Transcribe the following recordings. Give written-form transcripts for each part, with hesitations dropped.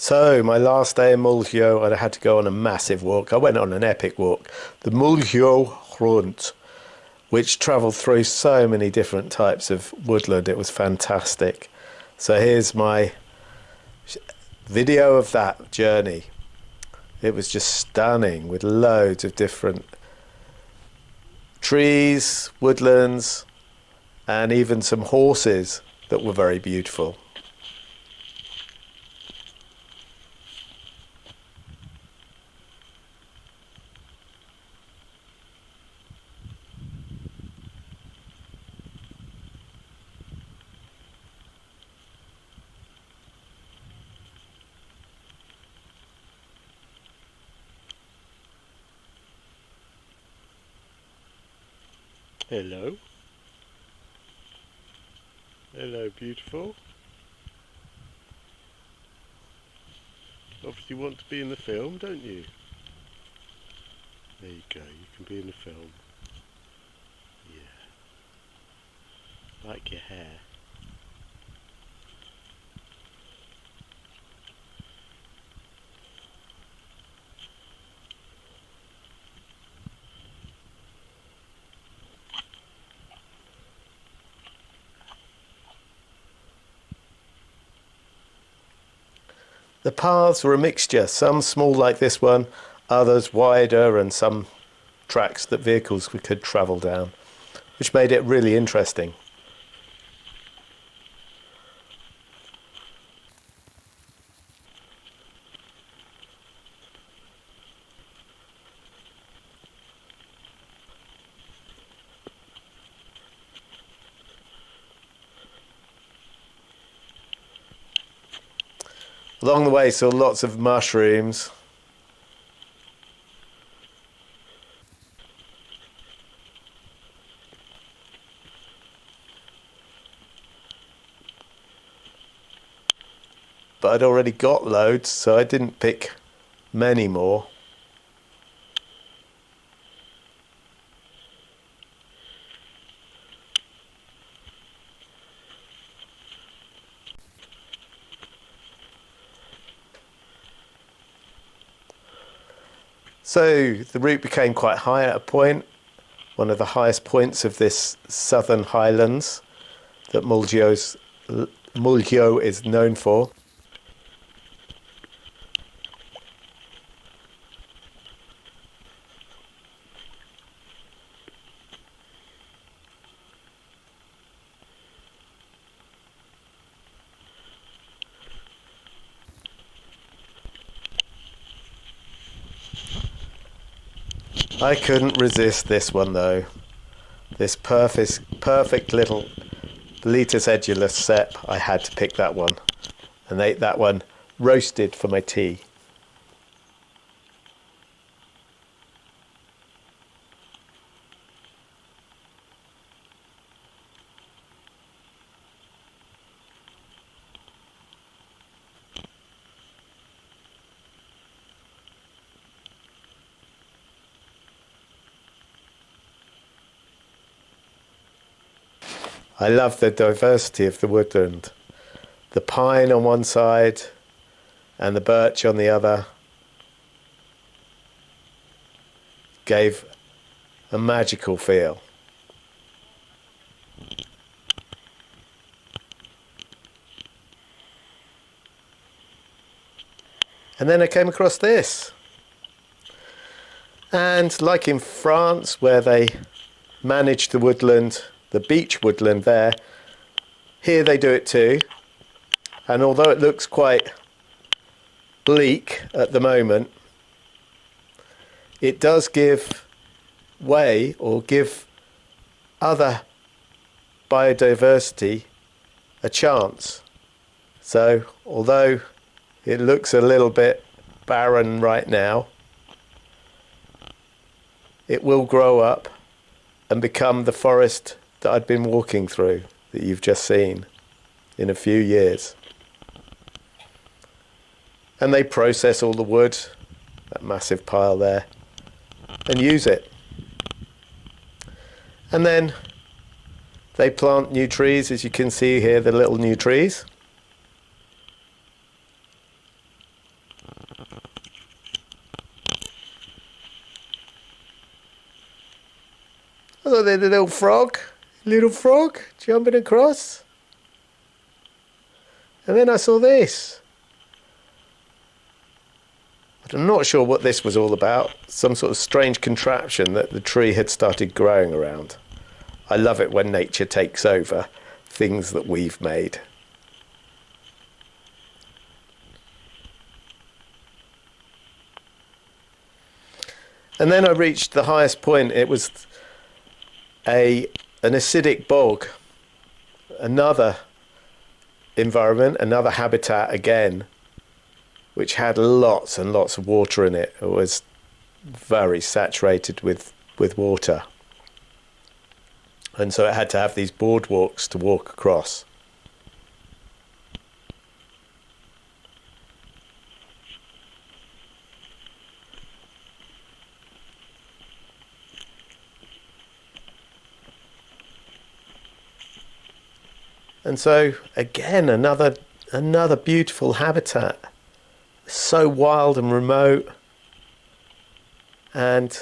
So, my last day in Mullsjo, and I had to go on a massive walk. I went on an epic walk, the Mullsjo Runt, which travelled through so many different types of woodland. It was fantastic. So here's my video of that journey. It was just stunning with loads of different trees, woodlands, and even some horses that were very beautiful. Hello. Hello, beautiful. Obviously you want to be in the film, don't you? There you go, you can be in the film. Yeah. Like your hair. The paths were a mixture, some small like this one, others wider, and some tracks that vehicles could travel down, which made it really interesting. Along the way, saw lots of mushrooms. But I'd already got loads, so I didn't pick many more. So the route became quite high at a point, one of the highest points of this southern highlands that Mullsjo is known for. I couldn't resist this one though. This perfect little Boletus edulis cep. I had to pick that one and ate that one roasted for my tea. I love the diversity of the woodland. The pine on one side and the birch on the other gave a magical feel. And then I came across this. And like in France, where they manage the woodland, the beech woodland there, here they do it too. And although it looks quite bleak at the moment, it does give way or give other biodiversity a chance. So although it looks a little bit barren right now, it will grow up and become the forest that I'd been walking through, that you've just seen, in a few years. And they process all the wood, that massive pile there, and use it. And then they plant new trees, as you can see here, the little new trees. I thought they had a little frog jumping across. And then I saw this. But I'm not sure what this was all about. Some sort of strange contraption that the tree had started growing around. I love it when nature takes over things that we've made. And then I reached the highest point. It was an acidic bog. Another environment, another habitat again, which had lots and lots of water in it. It was very saturated with water. And so it had to have these boardwalks to walk across. And so again, another beautiful habitat, so wild and remote, and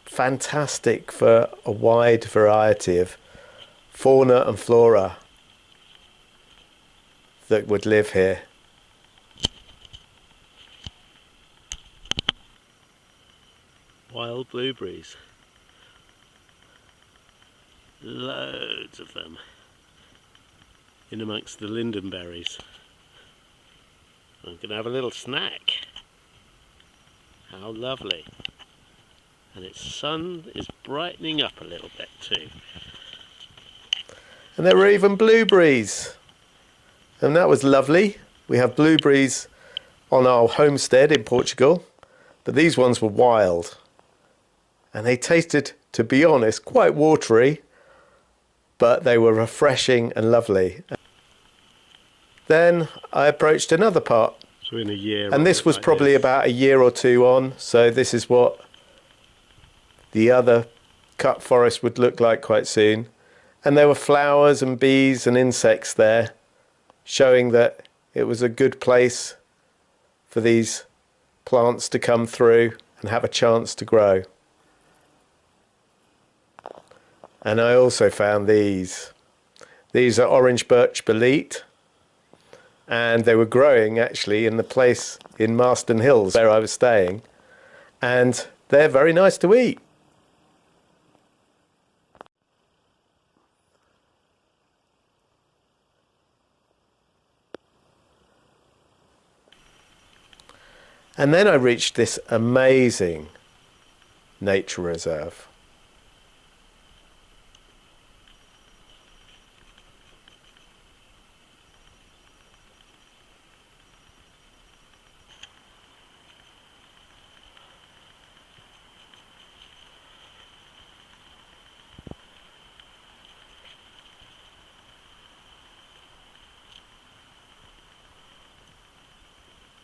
fantastic for a wide variety of fauna and flora that would live here. Wild blueberries, loads of them in amongst the lindenberries. I'm going to have a little snack. How lovely. And its sun is brightening up a little bit too. And there were even blueberries. And that was lovely. We have blueberries on our homestead in Portugal, but these ones were wild. And they tasted, to be honest, quite watery, but they were refreshing and lovely. Then I approached another part. So in a year. And this was probably about a year or two on. So this is what the other cut forest would look like quite soon. And there were flowers and bees and insects there, showing that it was a good place for these plants to come through and have a chance to grow. And I also found these. These are orange birch bolete, and they were growing actually in the place in Marston Hills where I was staying, and they're very nice to eat. And then I reached this amazing nature reserve.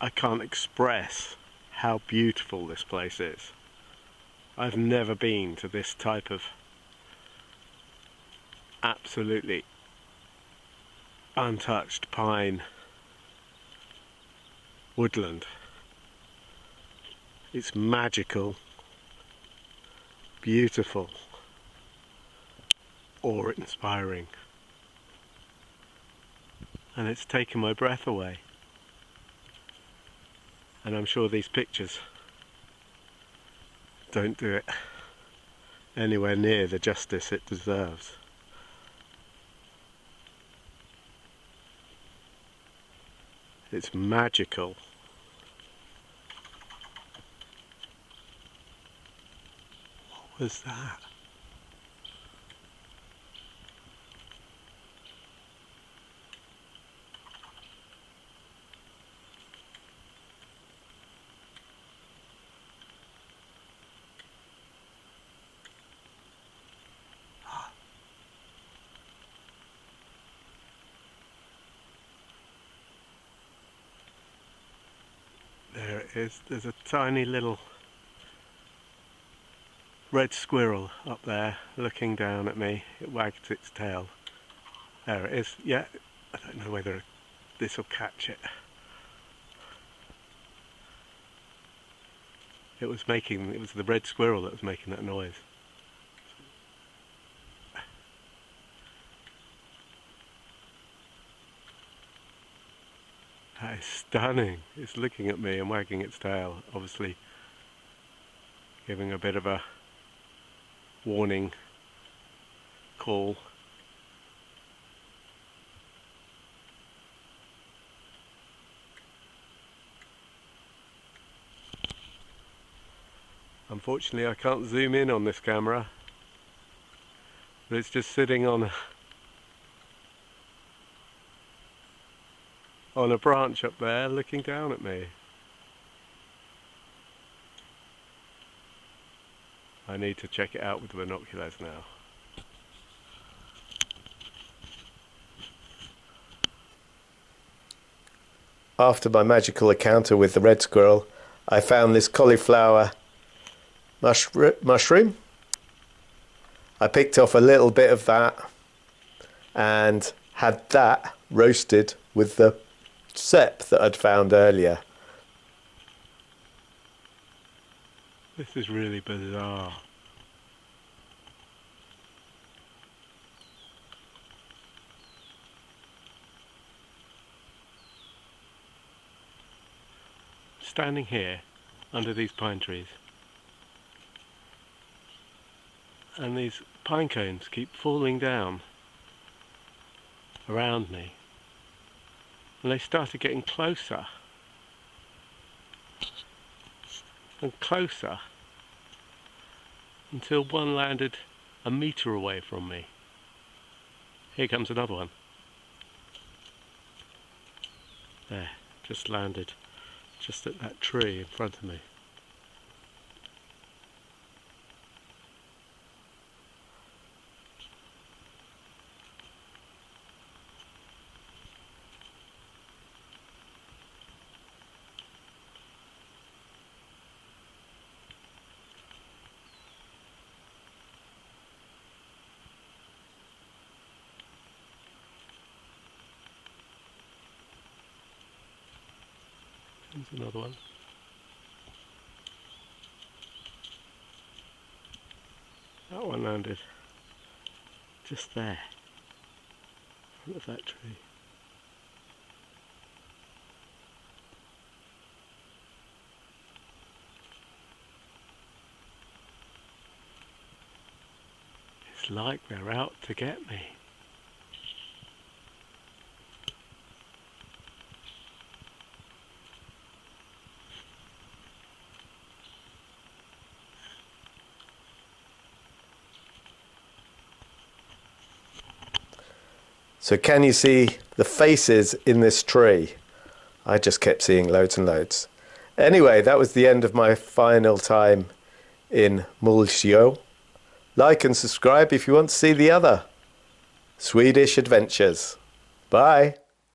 I can't express how beautiful this place is. I've never been to this type of absolutely untouched pine woodland. It's magical, beautiful, awe-inspiring, and it's taken my breath away. And I'm sure these pictures don't do it anywhere near the justice it deserves. It's magical. What was that? There it is. There's a tiny little red squirrel up there looking down at me. It wagged its tail. There it is. Yeah, I don't know whether this will catch it. It was the red squirrel that was making that noise. That is stunning. It's looking at me and wagging its tail, obviously giving a bit of a warning call. Unfortunately, I can't zoom in on this camera, but it's just sitting on a branch up there looking down at me. I need to check it out with the binoculars now. After my magical encounter with the red squirrel, I found this cauliflower mushroom. I picked off a little bit of that and had that roasted with the sep that I'd found earlier. This is really bizarre. Standing here under these pine trees, and these pine cones keep falling down around me, and they started getting closer and closer until one landed a metre away from me. Here comes another one. There, just landed just at that tree in front of me. There's another one. That one landed just there, in front of that tree. It's like they're out to get me. So can you see the faces in this tree? I just kept seeing loads and loads. Anyway, that was the end of my final time in Mullsjo. Like and subscribe if you want to see the other Swedish adventures. Bye.